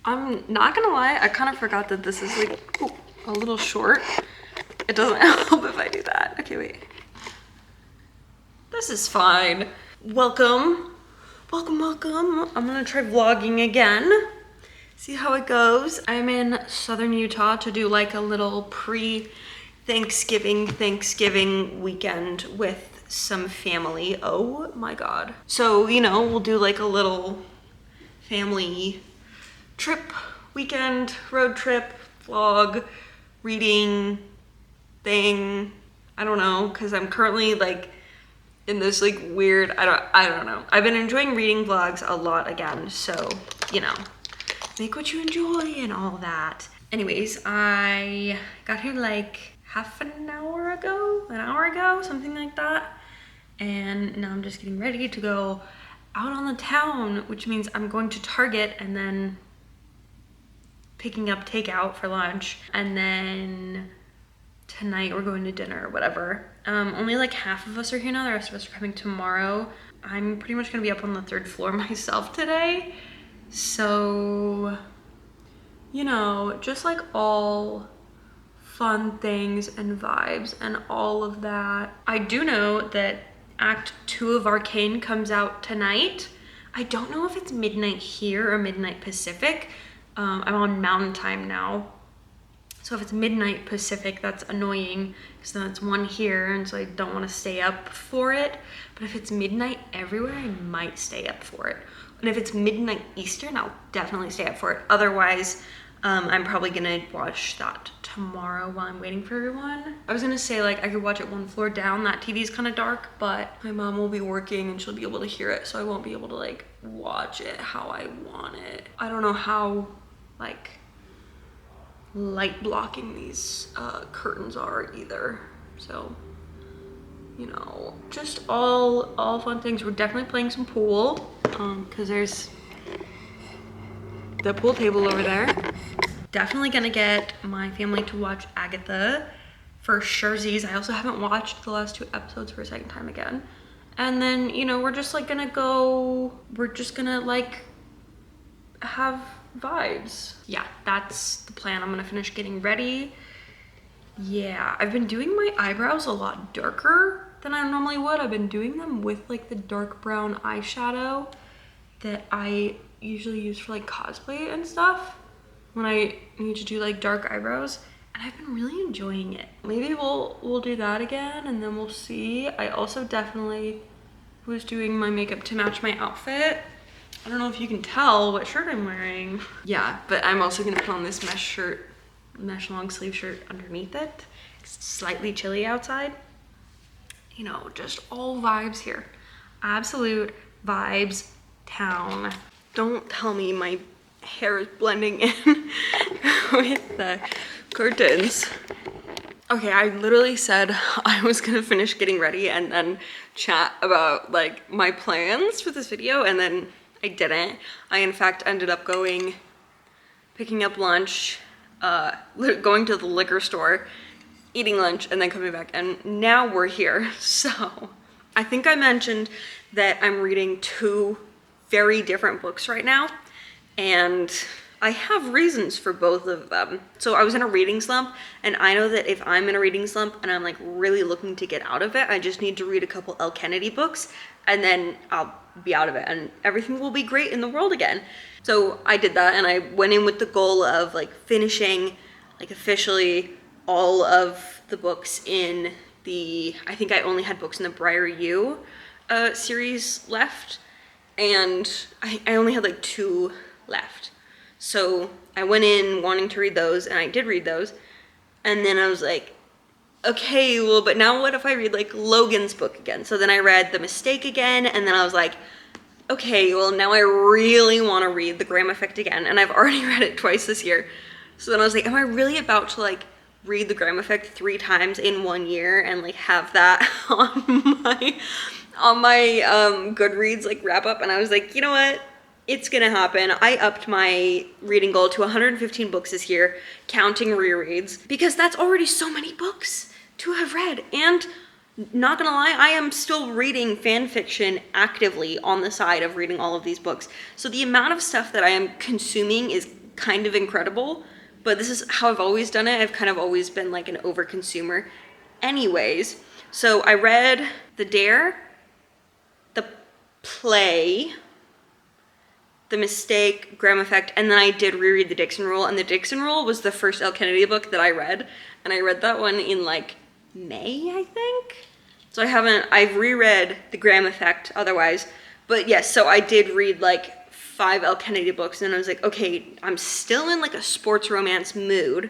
I'm not gonna lie, I kind of forgot that this is like a little short. It doesn't help if I do that. Okay, wait. This is fine. Welcome. Welcome, welcome. I'm gonna try vlogging again. See how it goes. I'm in southern Utah to do like a little Thanksgiving weekend with some family. Oh my God. So, you know, we'll do like a little family trip, weekend, road trip, vlog, reading thing. I don't know, because I'm currently like in this like weird, I don't know. I've been enjoying reading vlogs a lot again, so, you know, make what you enjoy and all that. Anyways, I got here like half an hour ago, something like that. And now I'm just getting ready to go out on the town, which means I'm going to Target and then picking up takeout for lunch. And then tonight we're going to dinner or whatever. Only like half of us are here now. The rest of us are coming tomorrow. I'm pretty much gonna be up on the 3rd floor myself today. So, you know, just like all fun things and vibes and all of that. I do know that Act 2 of Arcane comes out tonight. I don't know if it's midnight here or midnight Pacific. I'm on Mountain Time now. So if it's midnight Pacific, that's annoying because then it's 1 here, and so I don't want to stay up for it. But if it's midnight everywhere, I might stay up for it. And if it's midnight Eastern, I'll definitely stay up for it. Otherwise, I'm probably gonna watch that tomorrow while I'm waiting for everyone. I was gonna say like I could watch it 1 floor down. That TV's kind of dark, but my mom will be working and she'll be able to hear it, so I won't be able to like watch it how I want it. I don't know how like light blocking these curtains are either. So, you know, just all fun things. We're definitely playing some pool because there's the pool table over there. Definitely gonna get my family to watch Agatha for surezies. I also haven't watched the last 2 episodes for a second time again. And then, you know, we're just like gonna go, we're just gonna like have vibes. Yeah, that's the plan. I'm gonna finish getting ready. Yeah, I've been doing my eyebrows a lot darker than I normally would. I've been doing them with like the dark brown eyeshadow that I usually use for like cosplay and stuff when I need to do like dark eyebrows, and I've been really enjoying it. Maybe we'll do that again and then we'll see. I also definitely was doing my makeup to match my outfit. I don't know if you can tell what shirt I'm wearing. Yeah, but I'm also gonna put on this mesh long sleeve shirt underneath it. It's slightly chilly outside. You know, just all vibes here. Absolute vibes town. Don't tell me my hair is blending in with the curtains. Okay, I literally said I was gonna finish getting ready and then chat about like my plans for this video, and then I didn't. I in fact ended up picking up lunch, going to the liquor store, eating lunch, and then coming back, and now we're here. So I think I mentioned that I'm reading 2 very different books right now, and I have reasons for both of them. So I was in a reading slump, and I know that if I'm in a reading slump and I'm like really looking to get out of it, I just need to read a couple Elle Kennedy books and then I'll be out of it and everything will be great in the world again. So I did that, and I went in with the goal of like finishing like officially all of the books in the, I think I only had books in the Briar U series left, and I only had like 2 left. So I went in wanting to read those, and I did read those. And then I was like, okay, well, but now what if I read like Logan's book again? So then I read The Mistake again, and then I was like, okay, well, now I really want to read The Graham Effect again, and I've already read it twice this year. So then I was like, am I really about to like read The Graham Effect 3 times in 1 year and like have that on my Goodreads like wrap up? And I was like, you know what? It's gonna happen. I upped my reading goal to 115 books this year, counting rereads, because that's already so many books to have read. And not gonna lie, I am still reading fan fiction actively on the side of reading all of these books. So the amount of stuff that I am consuming is kind of incredible, but this is how I've always done it. I've kind of always been like an overconsumer anyways. So I read The Dare, The Play, The Mistake, Graham Effect, and then I did reread The Dixon Rule, and The Dixon Rule was the first Elle Kennedy book that I read, and I read that one in like May, I think. So I've reread The Graham Effect otherwise, but yes, so I did read like 5 Elle Kennedy books, and I was like, okay, I'm still in like a sports romance mood,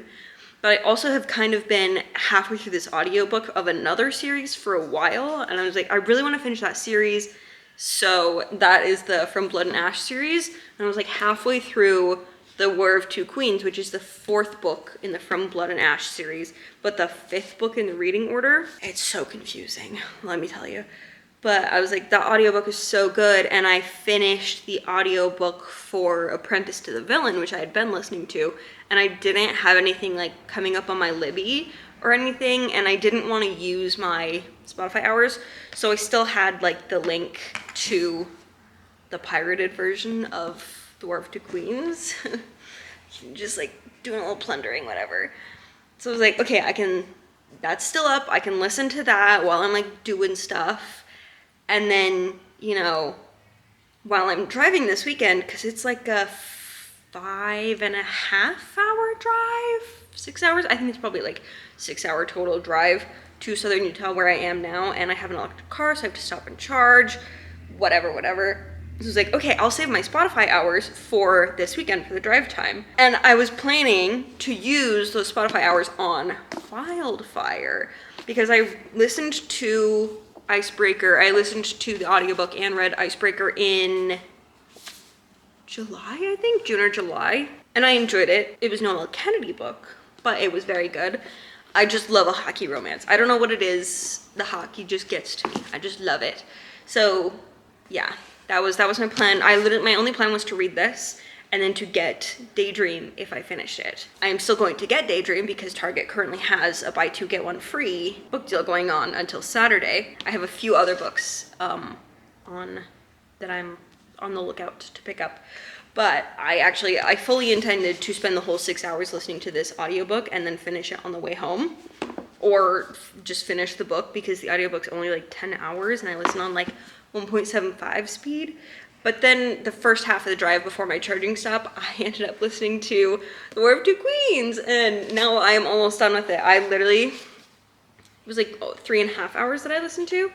but I also have kind of been halfway through this audiobook of another series for a while, and I was like, I really want to finish that series. So that is the From Blood and Ash series, and I was like halfway through The War of Two Queens, which is the 4th book in the From Blood and Ash series, but the 5th book in the reading order. It's so confusing, let me tell you. But I was like, the audiobook is so good, and I finished the audiobook for Apprentice to the Villain, which I had been listening to, and I didn't have anything like coming up on my Libby or anything, and I didn't want to use my Spotify hours, so I still had like the link to the pirated version of The War of Two Queens. Just like doing a little plundering, whatever. So I was like, okay, that's still up, I can listen to that while I'm like doing stuff. And then, you know, while I'm driving this weekend, because it's like a 5.5 hour drive, 6 hours, I think it's probably like 6 hour total drive to southern Utah where I am now, and I have an electric car, so I have to stop and charge, whatever. So I was like, okay, I'll save my Spotify hours for this weekend for the drive time. And I was planning to use those Spotify hours on Wildfire, because I listened to Icebreaker. I listened to the audiobook and read Icebreaker in July, I think, June or July. And I enjoyed it. It was no Elle Kennedy book, but it was very good. I just love a hockey romance. I don't know what it is. The hockey just gets to me. I just love it. So yeah, that was my plan. My only plan was to read this and then to get Daydream if I finished it. I am still going to get Daydream because Target currently has a buy 2 get 1 free book deal going on until Saturday. I have a few other books that I'm on the lookout to pick up. But I fully intended to spend the whole 6 hours listening to this audiobook and then finish it on the way home. Or just finish the book, because the audiobook's only like 10 hours and I listen on like 1.75 speed. But then the first half of the drive before my charging stop, I ended up listening to The War of Two Queens, and now I am almost done with it. It was like 3.5 hours that I listened to.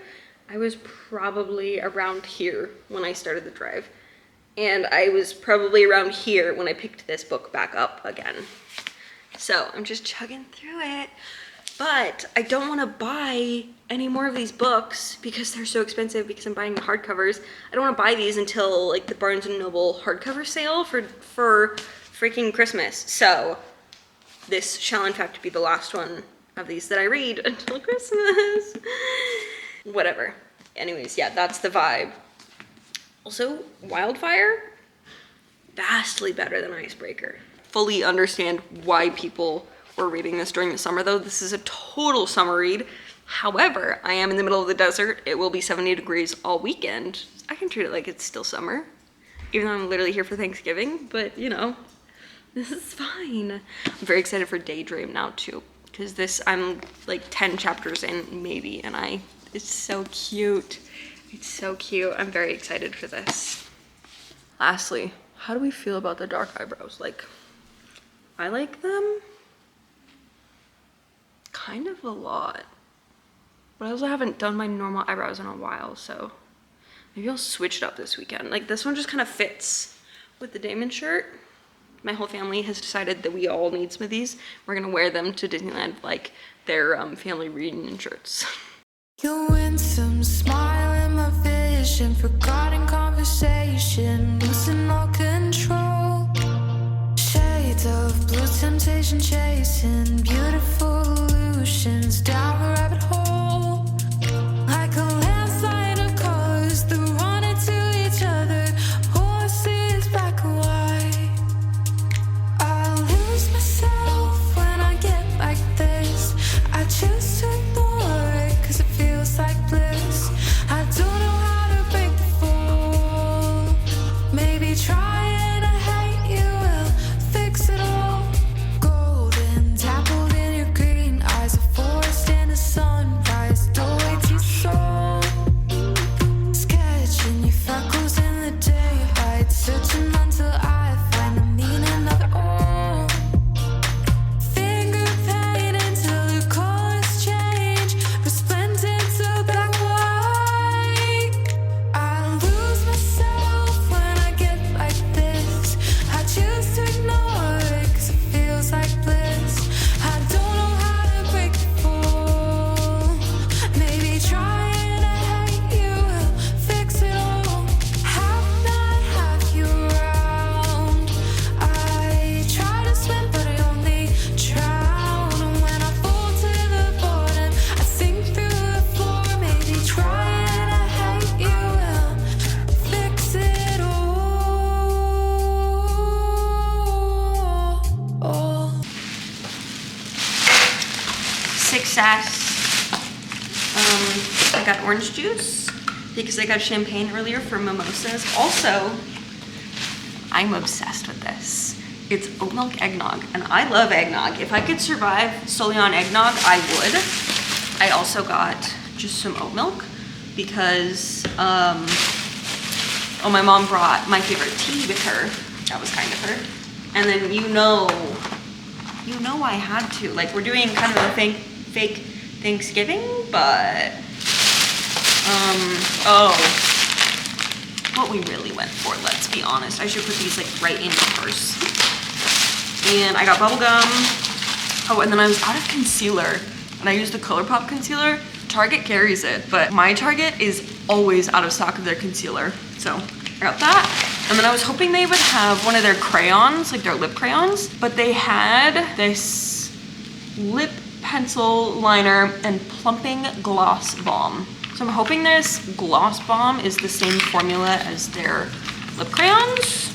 I was probably around here when I started the drive, and I was probably around here when I picked this book back up again. So I'm just chugging through it. But I don't want to buy any more of these books because they're so expensive, because I'm buying the hardcovers. I don't want to buy these until like the Barnes & Noble hardcover sale for freaking Christmas. So this shall in fact be the last one of these that I read until Christmas. Whatever. Anyways, yeah, that's the vibe. Also, Wildfire, vastly better than Icebreaker. Fully understand why people were reading this during the summer, though. This is a total summer read. However, I am in the middle of the desert. It will be 70 degrees all weekend. I can treat it like it's still summer, even though I'm literally here for Thanksgiving, but you know, this is fine. I'm very excited for Daydream now too, because I'm like 10 chapters in maybe, and it's so cute. It's so cute. I'm very excited for this. Lastly, how do we feel about the dark eyebrows? Like, I like them kind of a lot, but I also haven't done my normal eyebrows in a while, so maybe I'll switch it up this weekend. Like, this one just kind of fits with the Damon shirt. My whole family has decided that we all need some of these. We're gonna wear them to Disneyland, like their family reunion shirts. You winsome smile in my vision, forgotten conversation, losing all control. Shades of blue temptation chasing beautiful illusions down the rabbit hole. Like a landslide of colors that run into each other, horses black and white. I lose myself when I get like this. I choose to ignore it cause it feels like bliss. I don't know how to break the fall. Maybe trying to hate you will fix obsessed. I got orange juice because I got champagne earlier for mimosas. Also, I'm obsessed with this. It's oat milk eggnog, and I love eggnog. If I could survive solely on eggnog, I would. I also got just some oat milk because, my mom brought my favorite tea with her. That was kind of her. And then you know I had to. Like, we're doing kind of a fake Thanksgiving, but, what we really went for, let's be honest. I should put these like right in your purse. And I got bubble gum. Oh, and then I was out of concealer, and I used the ColourPop concealer. Target carries it, but my Target is always out of stock of their concealer. So I got that. And then I was hoping they would have one of their crayons, like their lip crayons, but they had this lip pencil liner and plumping gloss balm. So I'm hoping this gloss balm is the same formula as their lip crayons.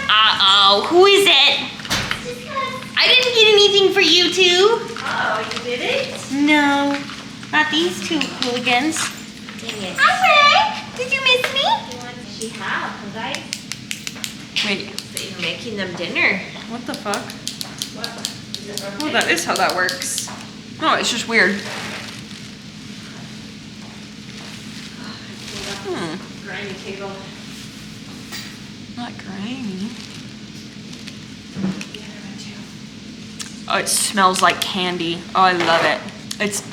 Uh-oh, who is it? I didn't get anything for you two. Oh, you didn't? No, not these two hooligans. Dang it. Hi, Frank. Did you miss me? She have, guys. Wait, So you're making them dinner. what the fuck? What? Oh, that is how that works. No, it's just weird. Grimy table. Not grimy. Oh, it smells like candy. Oh, I love it.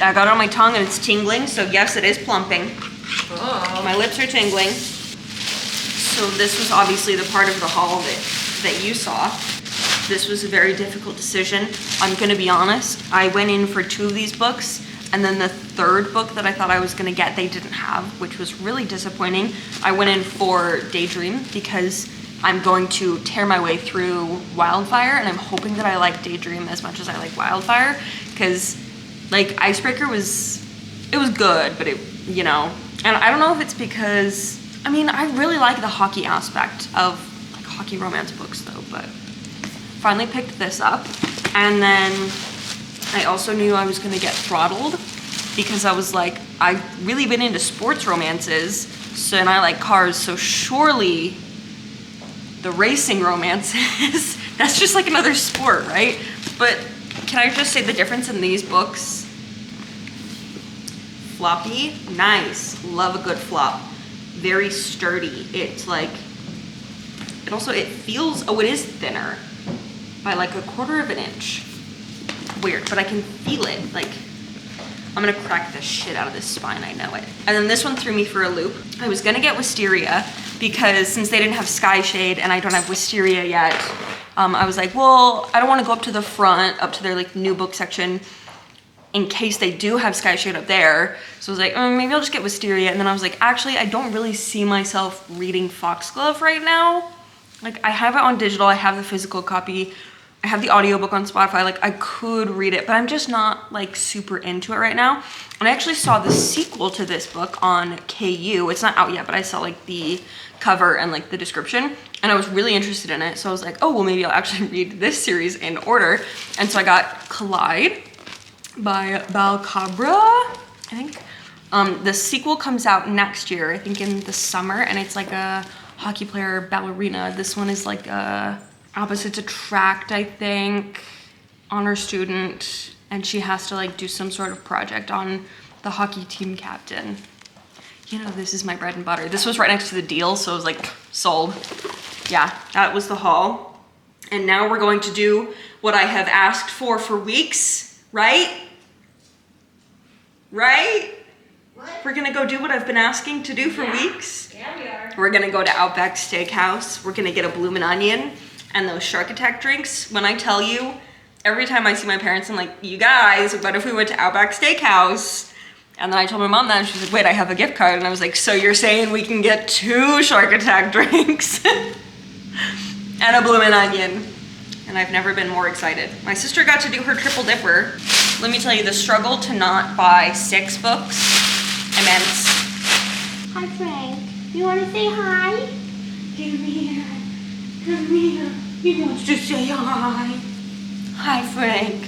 I got it on my tongue and it's tingling, so yes, it is plumping. Oh. My lips are tingling. So this was obviously the part of the haul that you saw. This was a very difficult decision. I'm gonna be honest, I went in for 2 of these books, and then the third book that I thought I was gonna get, they didn't have, which was really disappointing. I went in for Daydream because I'm going to tear my way through Wildfire, and I'm hoping that I like Daydream as much as I like Wildfire, because like Icebreaker was good, but it, and I don't know if it's because, I really like the hockey aspect of like hockey romance books though, but finally picked this up. And then I also knew I was gonna get Throttled because I was like, I've really been into sports romances, so, and I like cars, so surely the racing romances, that's just like another sport, right? But can I just say the difference in these books? Floppy, nice, love a good flop. Very sturdy. It's like, it feels, it is thinner by like 1/4 of an inch. Weird, but I can feel it. Like, I'm gonna crack the shit out of this spine, I know it. And then this one threw me for a loop. I was gonna get Wisteria because since they didn't have Sky Shade and I don't have Wisteria yet, I was like, well, I don't wanna go up to the front, up to their like new book section in case they do have Sky Shade up there. So I was like, maybe I'll just get Wisteria. And then I was like, actually, I don't really see myself reading Foxglove right now. Like, I have it on digital, I have the physical copy, I have the audiobook on Spotify, like I could read it, but I'm just not like super into it right now. And I actually saw the sequel to this book on KU. It's not out yet, but I saw like the cover and like the description, and I was really interested in it. So I was like, oh, well, maybe I'll actually read this series in order. And so I got Collide by Balcabra, I think. The sequel comes out next year, I think in the summer, and it's like a hockey player ballerina. This one is like a opposites attract, I think, honor student, and she has to like do some sort of project on the hockey team captain. This is my bread and butter. This was right next to the deal, so I was like, sold. Yeah, that was the haul. And now we're going to do what I have asked for weeks, right? Right? What? We're gonna go do what I've been asking to do for weeks. Yeah, we are. We're gonna go to Outback Steakhouse. We're gonna get a bloomin' onion and those Shark Attack drinks. When I tell you, every time I see my parents, I'm like, you guys, what if we went to Outback Steakhouse? And then I told my mom that, and she's like, wait, I have a gift card. And I was like, so you're saying we can get 2 Shark Attack drinks and a bloomin' onion? And I've never been more excited. My sister got to do her triple dipper. Let me tell you, the struggle to not buy 6 books, immense. Hi, Frank. You want to say hi? Come here. Come here. He wants to say hi. Hi, Frank.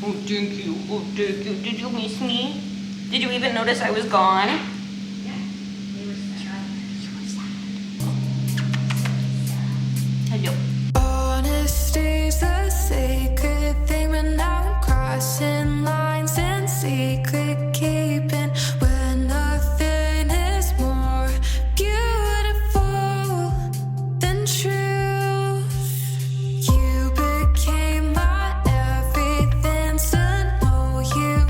Oh, thank you. Oh, thank you. Did you miss me? Did you even notice I was gone? Yeah, they were sad. Hello. Honesty's a sacred thing, but now I'm crossing lines in secret keeping where nothing is more beautiful than truth. You became my everything, to know you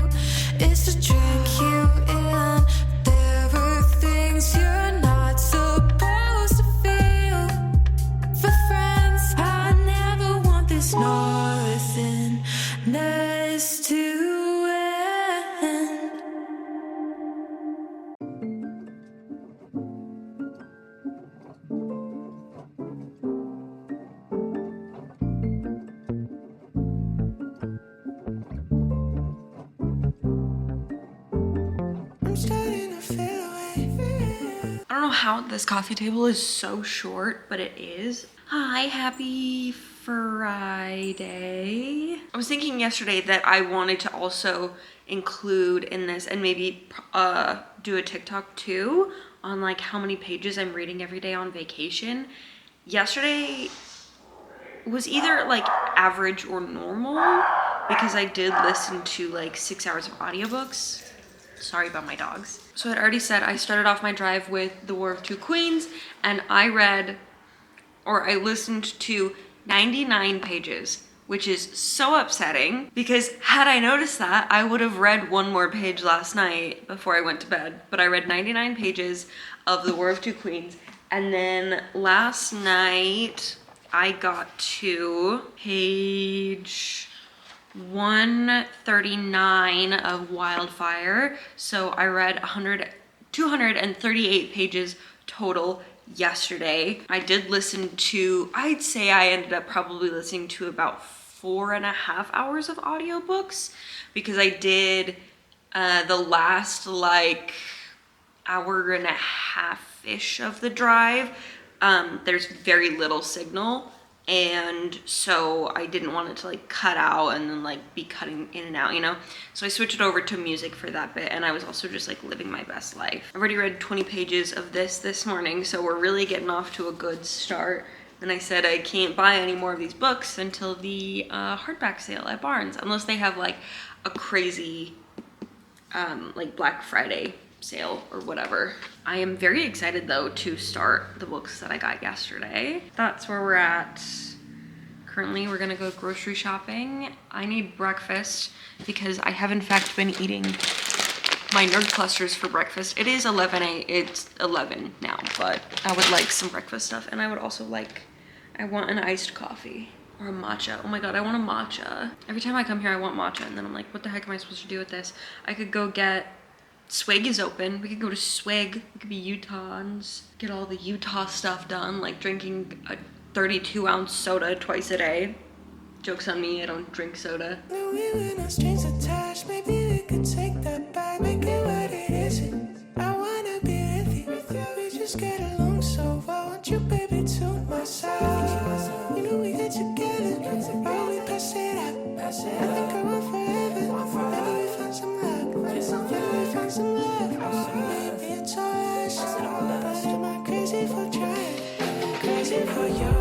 is to drink you in. There are things you're not supposed to feel. For friends, I never want this nothingness to end. I'm starting to feel away. I don't know how this coffee table is so short, but it is. Hi, happy Friday. I was thinking yesterday that I wanted to also include in this and maybe do a TikTok too on like how many pages I'm reading every day on vacation. Yesterday was either like average or normal because I did listen to like 6 hours of audiobooks. Sorry about my dogs. So I'd already said I started off my drive with The War of Two Queens, and I listened to 99 pages, which is so upsetting because had I noticed that, I would have read one more page last night before I went to bed. But I read 99 pages of The War of Two Queens, and then last night I got to page 139 of Wildfire. So I read 238 pages total yesterday. I did listen to, I'd say I ended up probably listening to about 4.5 hours of audiobooks because I did the last like hour and a half-ish of the drive. There's very little signal, and so I didn't want it to like cut out and then like be cutting in and out, you know? So I switched it over to music for that bit, and I was also just like living my best life. I've already read 20 pages of this morning, so we're really getting off to a good start. And I said I can't buy any more of these books until the hardback sale at Barnes, unless they have like a crazy like Black Friday sale or whatever. I am very excited though to start the books that I got yesterday. That's where we're at. Currently we're gonna go grocery shopping. I need breakfast because I have in fact been eating my nerd clusters for breakfast. It is 11 now, but I would like some breakfast stuff, and I would also like, I want an iced coffee or a matcha. Oh my god, I want a matcha. Every time I come here I want matcha, and then I'm like, what the heck am I supposed to do with this? I could go get, Swig is open. We could go to Swig. We could be Utahns. Get all the Utah stuff done, like drinking a 32-ounce soda twice a day. Joke's on me, I don't drink soda. No, we were not strings attached. Maybe we could take that back, make it what it isn't. I wanna be with you. We just get along so well. Want you, baby, to myself. You know we get together. Oh, we pass it up. I think I want forever. Maybe we find some luck. Maybe we find some love. Maybe it's us. But am I crazy for trying? I'm crazy for you.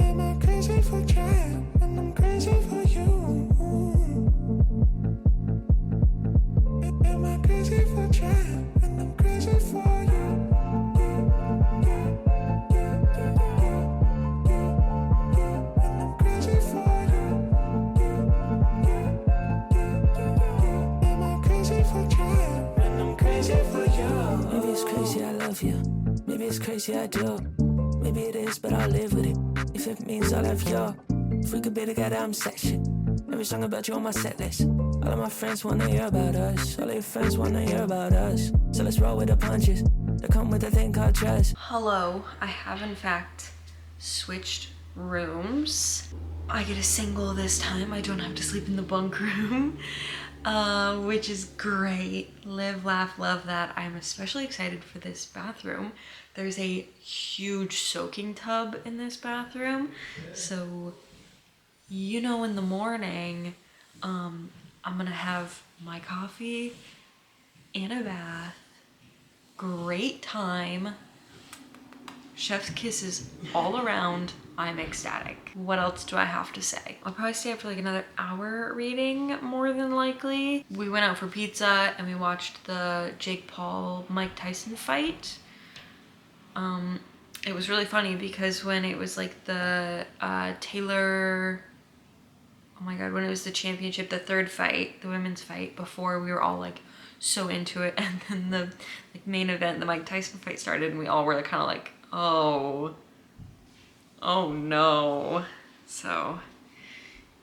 Am I crazy for trying? And I'm crazy for you. Am I crazy for trying? And I'm crazy for you. And I'm crazy for you. Am I crazy for trying? And I'm crazy for you. Maybe it's crazy I love you. Maybe it's crazy I do. Maybe it is, but I'll live with it. If it means I'll have you. If we could be together, I'm set shit. Every song about you on my set list. All of my friends wanna hear about us. All of your friends wanna hear about us. So let's roll with the punches. They come with a thing called trust. Hello, I have in fact switched rooms. I get a single this time. I don't have to sleep in the bunk room, which is great. Live, laugh, love that. I'm especially excited for this bathroom. There's a huge soaking tub in this bathroom, so you know, in the morning, I'm gonna have my coffee and a bath, great time, chef's kisses all around. I'm ecstatic. What else do I have to say? I'll probably stay up for like another hour reading, more than likely. We went out for pizza and we watched the Jake Paul Mike Tyson fight. It was really funny because when it was like the Taylor, oh my god, when it was the championship, the third fight, the women's fight, before we were all like so into it, and then the like main event, the Mike Tyson fight started, and we all were kind of like, oh no. So,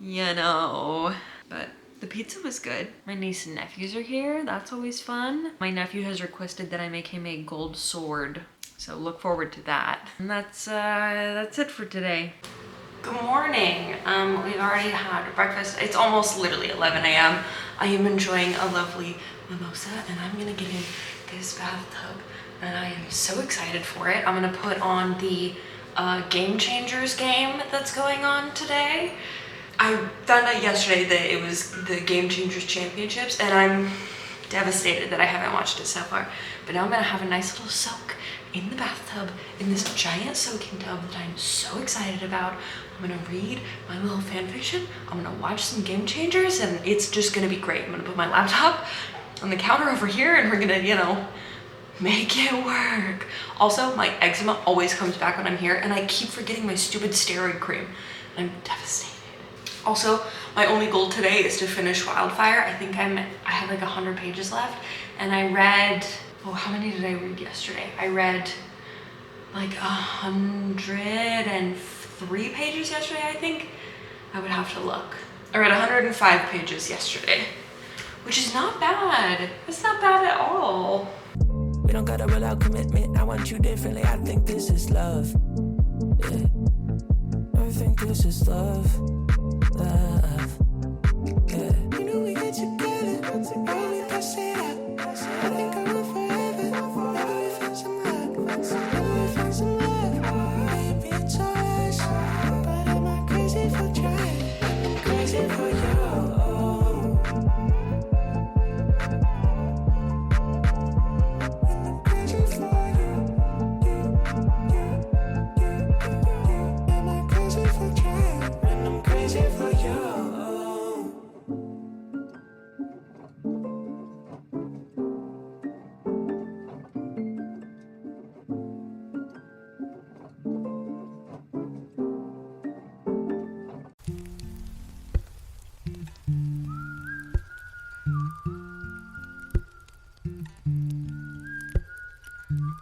you know, but the pizza was good. My niece and nephews are here. That's always fun. My nephew has requested that I make him a gold sword, so look forward to that. And that's it for today. Good morning. We've already had breakfast. It's almost literally 11 a.m. I am enjoying a lovely mimosa, and I'm gonna get in this bathtub, and I am so excited for it. I'm gonna put on the Game Changers game that's going on today. I found out yesterday that it was the Game Changers Championships, and I'm devastated that I haven't watched it so far. But now I'm gonna have a nice little soak in the bathtub in this giant soaking tub that I'm so excited about. I'm gonna read my little fan fiction. I'm gonna watch some Game Changers, and it's just gonna be great. I'm gonna put my laptop on the counter over here, and we're gonna, you know, make it work. Also, my eczema always comes back when I'm here, and I keep forgetting my stupid steroid cream. I'm devastated. Also, my only goal today is to finish Wildfire. I think I have like 100 pages left, and I read, oh, how many did I read yesterday? I read like 103 pages yesterday, I think. I would have to look. I read 105 pages yesterday, which is not bad. It's not bad at all. We don't gotta rule out commitment. I want you differently. I think this is love. Yeah. I think this is love. Love. Yeah. You know we get together. Now we pass it up. I think I will forever. Now we find some love. Now we find some love. Maybe it's us. But am I crazy for trying? I'm crazy for you.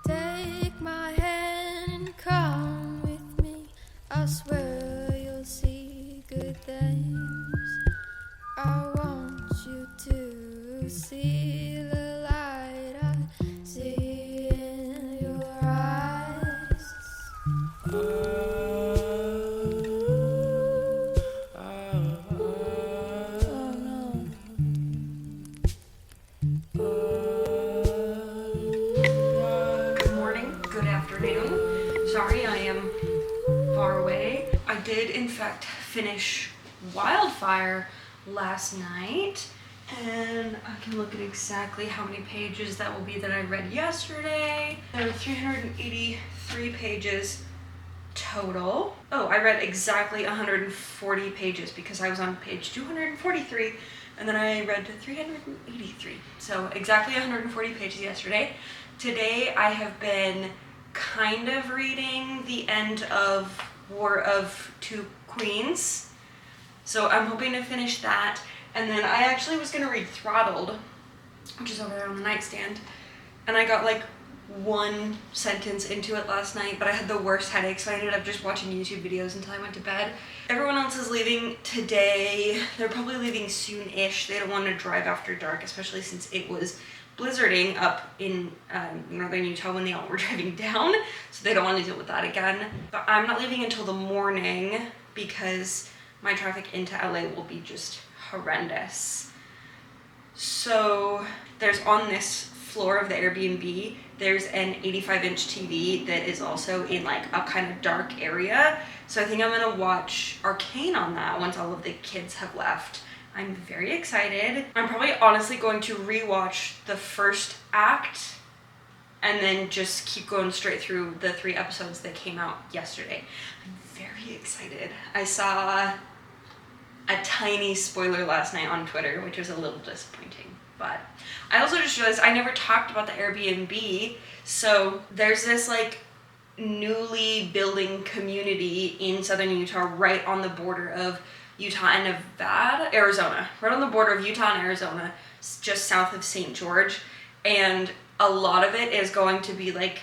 Take my hand and come with me. I swear you'll see good things. I want you to see the light I see in your eyes. Good afternoon. Sorry I am far away. I did in fact finish Wildfire last night, and I can look at exactly how many pages that will be that I read yesterday. There were 383 pages total. Oh, I read exactly 140 pages because I was on page 243, and then I read 383. So exactly 140 pages yesterday. Today I have been kind of reading the end of War of Two Queens. So I'm hoping to finish that. And then I actually was gonna read Throttled, which is over there on the nightstand. And I got like one sentence into it last night, but I had the worst headache, so I ended up just watching YouTube videos until I went to bed. Everyone else is leaving today. They're probably leaving soon-ish. They don't want to drive after dark, especially since it was blizzarding up in northern Utah when they all were driving down, so they don't want to deal with that again. But I'm not leaving until the morning because my traffic into LA will be just horrendous. So there's on this floor of the Airbnb, there's an 85-inch TV that is also in like a kind of dark area. So I think I'm gonna watch Arcane on that once all of the kids have left. I'm very excited. I'm probably honestly going to rewatch the first act and then just keep going straight through the 3 episodes that came out yesterday. I'm very excited. I saw a tiny spoiler last night on Twitter, which was a little disappointing. But I also just realized I never talked about the Airbnb. So there's this like newly building community in southern Utah, right on the border of Utah and Nevada, Arizona, right on the border of Utah and Arizona, just south of St. George. And a lot of it is going to be like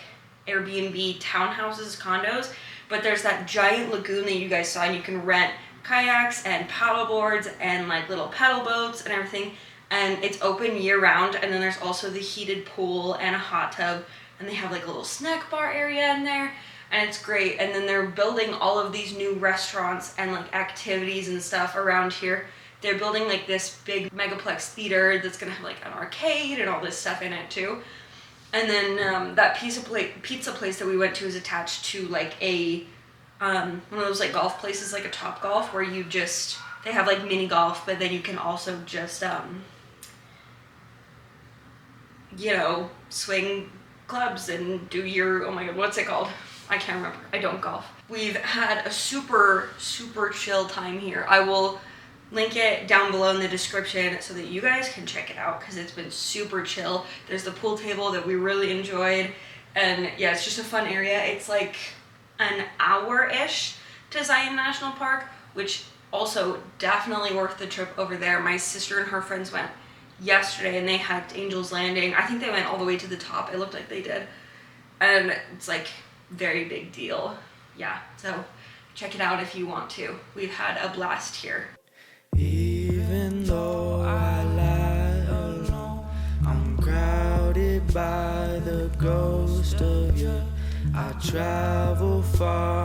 Airbnb townhouses, condos, but there's that giant lagoon that you guys saw, and you can rent kayaks and paddle boards and like little paddle boats and everything, and it's open year round. And then there's also the heated pool and a hot tub, and they have like a little snack bar area in there, and it's great. And then they're building all of these new restaurants and like activities and stuff around here. They're building like this big megaplex theater that's gonna have like an arcade and all this stuff in it too. And then that pizza place that we went to is attached to like a one of those like golf places, like a Top Golf, where you just, they have like mini golf, but then you can also just you know, swing clubs and do your, oh my god, what's it called? I can't remember. I don't golf. We've had a super chill time here. I will link it down below in the description so that you guys can check it out, because it's been super chill. There's the pool table that we really enjoyed, and yeah, it's just a fun area. It's like an hour-ish to Zion National Park, which also definitely worth the trip over there. My sister and her friends went yesterday and they hiked Angel's Landing. I think they went all the way to the top. It looked like they did, and it's like very big deal. Yeah, so check it out if you want to. We've had a blast here. Even though I lie alone, I'm crowded by the ghost of you. I travel far